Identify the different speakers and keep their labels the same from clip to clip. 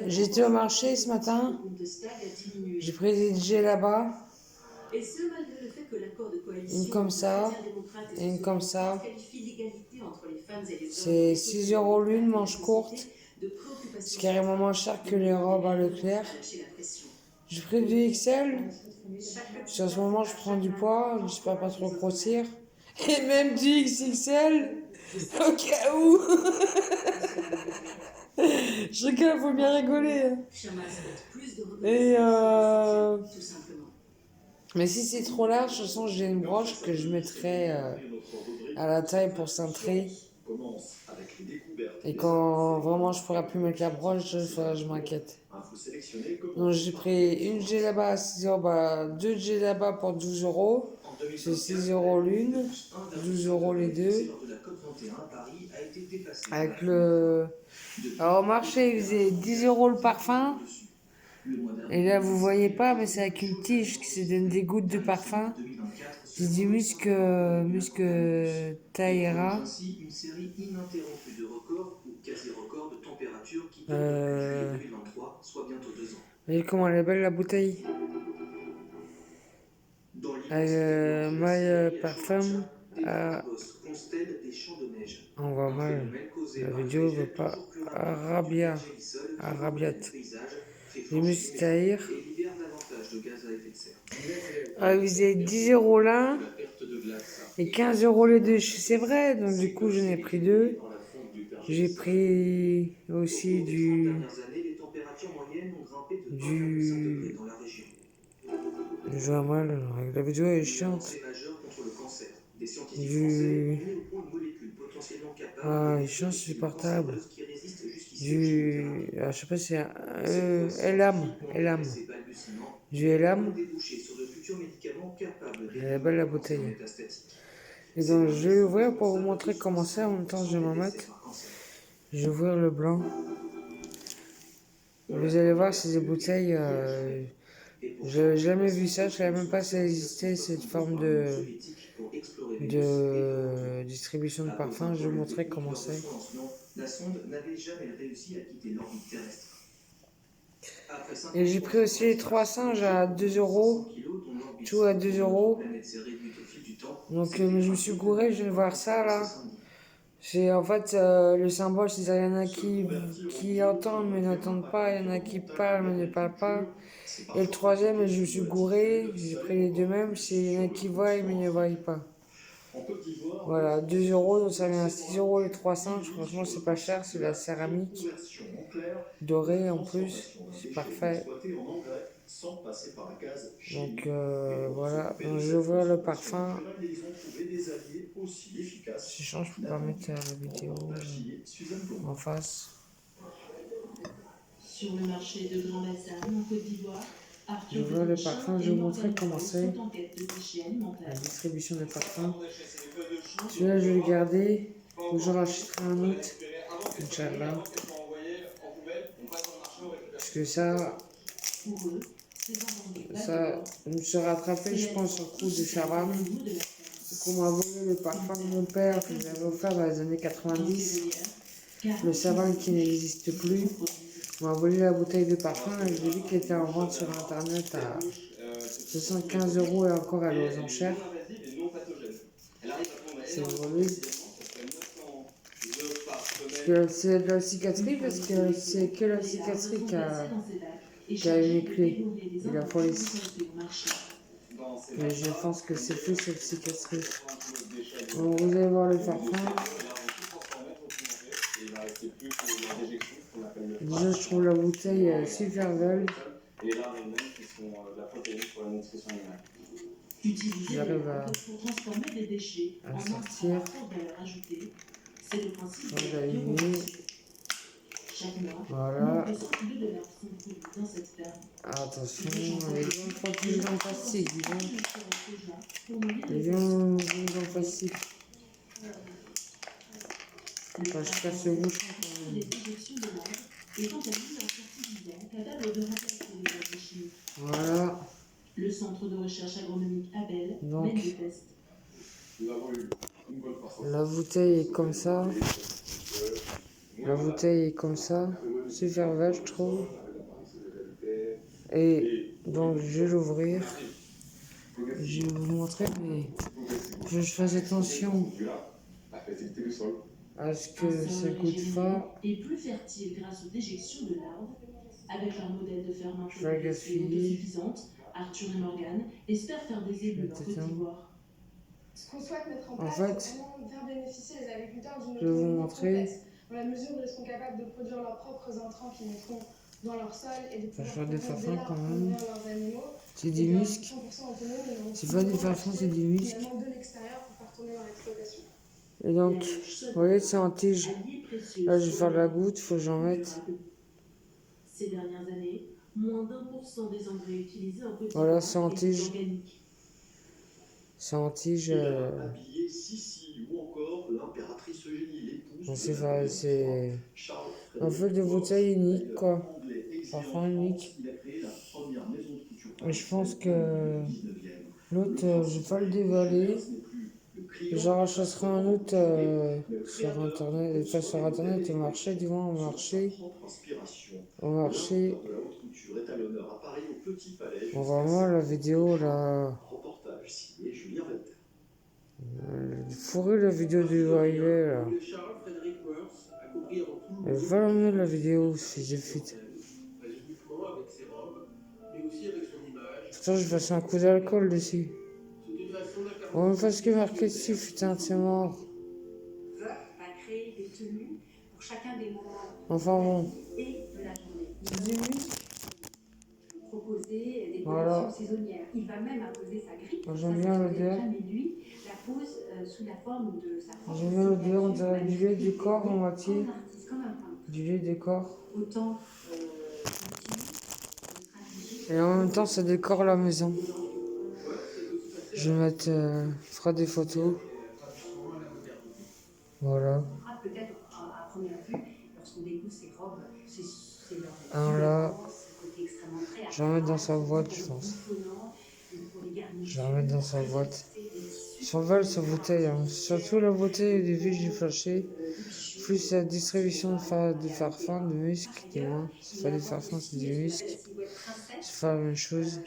Speaker 1: J'étais au marché ce matin, j'ai pris des gels là-bas, une comme ça et une comme ça. C'est 6 € l'une, manche courte. C'est carrément moins cher que les robes à Leclerc. J'ai pris du XL. Parce qu'en ce moment, je prends du poids, j'espère pas trop grossir. Et même du XXL, au cas où. Je rigole, faut bien rigoler. Et Mais si c'est trop large, de toute façon, j'ai une broche que je mettrai à la taille pour cintrer. Et quand vraiment je pourrai plus mettre la broche, je m'inquiète. Donc j'ai pris une djellaba à 6 €, deux djellaba pour 12 €. C'est 6 € l'une, 12 € les deux. Avec le... Alors au marché, il faisait 10 € le parfum. Et là, vous voyez pas, mais c'est avec une tige qui se donne des gouttes de parfum. C'est du musc Taïra. Voyez comment elle est belle la bouteille. My Parfum. On voit mal. La vidéo veut pas. Arabiat. Du musc Taïr. Il faisait 10 € l'un et 15 € les deux. C'est vrai, donc du coup j'en ai pris deux. J'ai pris aussi je vois mal, la vidéo est chiante. Il change sur portable. Je sais pas si c'est Elam. Du Elam. Elle est belle la bouteille. Et donc je vais l'ouvrir pour vous montrer comment c'est. En même temps je vais m'en mettre. Je vais ouvrir le blanc. Vous allez voir, c'est des bouteilles. Je n'ai jamais vu ça, je ne savais même pas si ça existait, cette forme de distribution de parfums. Je vais vous montrer comment c'est. Et j'ai pris aussi les 3 singes à 2 €. Tout à 2 €. Donc je me suis gouré, je viens de voir ça là. C'est en fait le symbole, c'est qu'il y en a qui entendent mais n'entendent pas, il y en a qui parlent mais ne parlent pas. Et le troisième, je me suis gouré, j'ai pris les deux mêmes, c'est il y en a qui voient mais ne voient pas. Voilà, 2 €, donc ça vient à 6 € les 3 singes. Franchement, c'est pas cher, c'est de la céramique dorée en plus, c'est parfait. Donc voilà, donc je vais ouvrir le parfum. Si je change, je peux pas mettre la vidéo en face. Sur le marché de Grand-Bassam, en Côte d'Ivoire, je vais ouvrir le parfum, je vais vous montrer comment c'est la distribution des parfums. Celui-là, je vais le garder. Faut que j'en rachèterai un autre. Inch'Allah. Parce que ça, je me suis rattrapé, je pense, au coup de Sharam. On m'a volé le parfum de mon père que j'avais offert dans les années 90. Le savon qui n'existe plus. On m'a volé la bouteille de parfum et j'ai vu qu'elle était en vente sur internet à 75 € et encore elle est aux enchères. C'est volé. C'est de la cicatrice parce que c'est que la cicatrice qui a une clé et la police. Mais je pense que c'est plus cette cicatrice. Donc vous allez voir le parfum. Déjà je trouve la bouteille super belle. J'arrive à sortir. Voilà. Attention, les gens protègent dans le plastique, les gens dans le plastique. Enfin, je casse le bouchon quand même. Voilà. Le centre de recherche agronomique Abel mène des tests. La bouteille est comme ça. La bouteille est comme ça. super belle, je trouve. Et donc, je vais l'ouvrir. Je vais vous montrer, mais je fasse attention à ce que ça coûte pas.
Speaker 2: Et plus fertile grâce aux déjections de larves. Avec leur modèle de ferme
Speaker 1: Je vais la gaspiller.
Speaker 2: autosuffisante, Arthur et Morgan espèrent faire des
Speaker 1: Je vais
Speaker 2: éboules en
Speaker 1: peut-être
Speaker 2: Côte d'Ivoire.
Speaker 3: Ce qu'on souhaite mettre en
Speaker 1: En
Speaker 3: place,
Speaker 1: fait,
Speaker 3: c'est vraiment faire bénéficier les agriculteurs d'une
Speaker 1: je vais vous
Speaker 3: autonomie
Speaker 1: montrer.
Speaker 3: complète, dans la mesure où ils seront capables de produire leurs propres intrants qu'ils mettront dans leur sol et de pouvoir
Speaker 1: faire des farfins quand même.
Speaker 3: nourrir leurs animaux.
Speaker 1: C'est des muscles.
Speaker 3: 100% autonome,
Speaker 1: C'est pas des farfins, c'est des muscles.
Speaker 3: finalement de l'extérieur pour faire tourner leur exploitation.
Speaker 1: Et donc, vous voyez, c'est en tige. Là, je vais faire la goutte, faut que j'en mette.
Speaker 2: Ces dernières années, moins d'1% des engrais utilisés en Côte
Speaker 1: Voilà,
Speaker 2: d'Ivoire
Speaker 1: c'est en
Speaker 2: étaient
Speaker 1: tige.
Speaker 2: organiques.
Speaker 1: C'est en tige.
Speaker 4: Habillé Sissi ou encore l'impératrice Eugénie, l'épouse
Speaker 1: On
Speaker 4: de
Speaker 1: sait
Speaker 4: Napoléon
Speaker 1: faire, c'est
Speaker 4: Charles
Speaker 1: un feu de bouteille unique, quoi.
Speaker 4: anglais exilé
Speaker 1: Parfum
Speaker 4: en France,
Speaker 1: unique.
Speaker 4: il a créé la première maison de couture
Speaker 1: Et je pense
Speaker 4: française
Speaker 1: que
Speaker 4: au 19e.
Speaker 1: l'autre, je vais pas le dévaler.
Speaker 4: Ce n'est plus le crayon,
Speaker 1: J'en rachèterai un autre sur internet, pas sur internet, au marché, du moins au marché.
Speaker 4: sa propre inspiration.
Speaker 1: Au marché.
Speaker 4: L'inventeur de la haute couture est à l'honneur à Paris au Petit Palais.
Speaker 1: On
Speaker 4: jusqu'à
Speaker 1: va voir la vidéo là.
Speaker 4: reportage signé Julien Velter.
Speaker 1: Fourré la vidéo du arrivé là. Elle va la mieux la vidéo si j'ai fait. Pourtant je passe un coup d'alcool dessus. On me fait ce qui est marqué dessus, putain c'est mort.
Speaker 5: Va créer des tenues pour chacun des moments
Speaker 1: Enfin bon.
Speaker 5: et de la journée.
Speaker 1: C'est du muscle.
Speaker 5: Proposer des
Speaker 1: Voilà.
Speaker 5: collections saisonnières. Il va même imposer sa grille.
Speaker 1: J'aime bien l'odeur.
Speaker 5: Mais lui la pose sous la forme de sa propre.
Speaker 1: J'aime bien l'odeur, on dirait du lait du corps en moitié.
Speaker 5: Comme un artiste, comme un peintre.
Speaker 1: Du lait du corps.
Speaker 5: Autant
Speaker 1: Et en même temps ça décore la maison. Je vais mettre, fera des photos. Voilà.
Speaker 5: peut-être à première vue, lorsqu'on découvre ces robes, c'est leur
Speaker 1: Un là.
Speaker 5: côté extrêmement créatif.
Speaker 1: Je vais en mettre dans sa boîte, je pense. Je vais en mettre dans sa boîte. Son vol, sa bouteille. Hein. Surtout la bouteille au début, j'ai flashé. Plus la distribution de farfins, de muscles, du moins. C'est pas des farfins, c'est des muscles. C'est pas la même chose.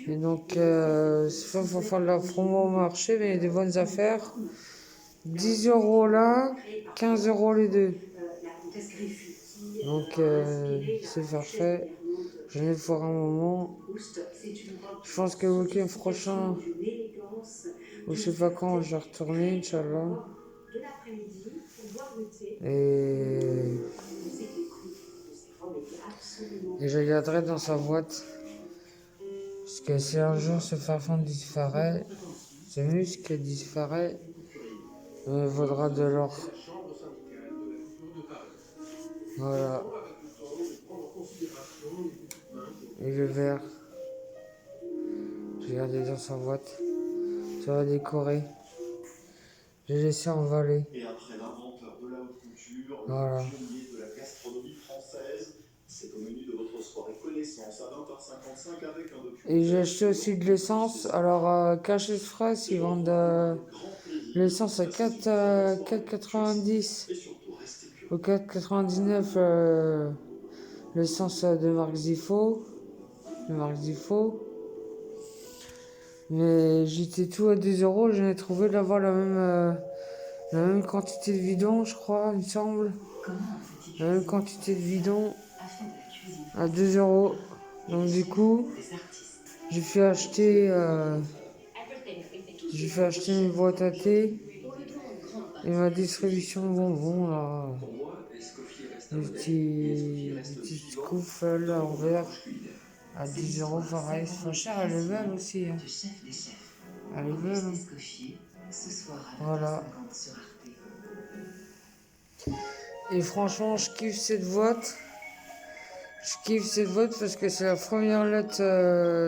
Speaker 1: Et donc, c'est pas pour faire de la promo au marché, mais il y a des bonnes affaires. 10 € là, 15 € les deux. Donc, c'est parfait. J'en ai pour un moment. Je pense que le week-end prochain, ou je sais pas quand, je vais retourner, Inch'Allah. Et je regarderai dans sa boîte. Parce que si un jour ce parfum disparaît, ce muscle disparaît, il vaudra de l'or. Voilà. Et le verre. J'ai gardé dans sa boîte. Ça va décorer. J'ai laissé envoler.
Speaker 4: Et après l'inventeur de la haute couture,
Speaker 1: voilà.
Speaker 4: Le pionnier de la gastronomie française, c'est au menu de votre soirée connaissance à 20h55 avec un document.
Speaker 1: Et j'ai acheté aussi de l'essence. Alors, Cachet Express, ils vendent l'essence à 4,90 ou 4,99 l'essence de marque Zifo. Mais j'étais tout à 2 €. J'en ai trouvé d'avoir la même quantité de bidon, je crois, il me semble. La même quantité de bidon à 2 €. Donc du coup, j'ai fait acheter mes boîtes à thé et ma distribution de bonbons là. Des petites coufles là en verre à 10 € pareil. C'est pas cher, elle est belle aussi. Hein. Elle est belle. Hein. Voilà. Et franchement, je kiffe cette boîte. Je kiffe cette boîte parce que c'est la première lettre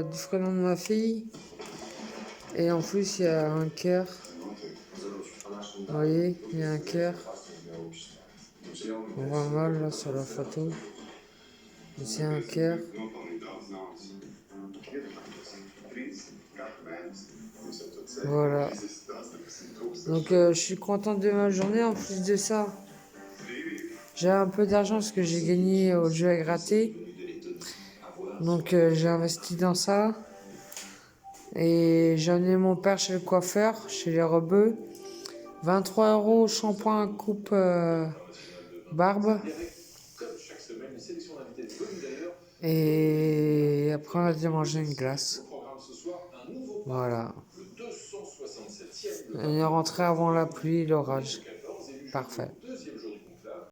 Speaker 1: du prénom de ma fille. Et en plus, il y a un cœur. Vous voyez, il y a un cœur. On voit mal là sur la photo. Et c'est un cœur. Voilà. Donc je suis contente de ma journée en plus de ça. J'ai un peu d'argent parce que j'ai gagné au jeu à gratter. Donc j'ai investi dans ça. Et j'ai amené mon père chez le coiffeur, chez les Rebeux. 23 € shampoing coupe barbe. Et après on a dû manger une glace. Voilà. On est rentré avant la pluie et l'orage. Parfait.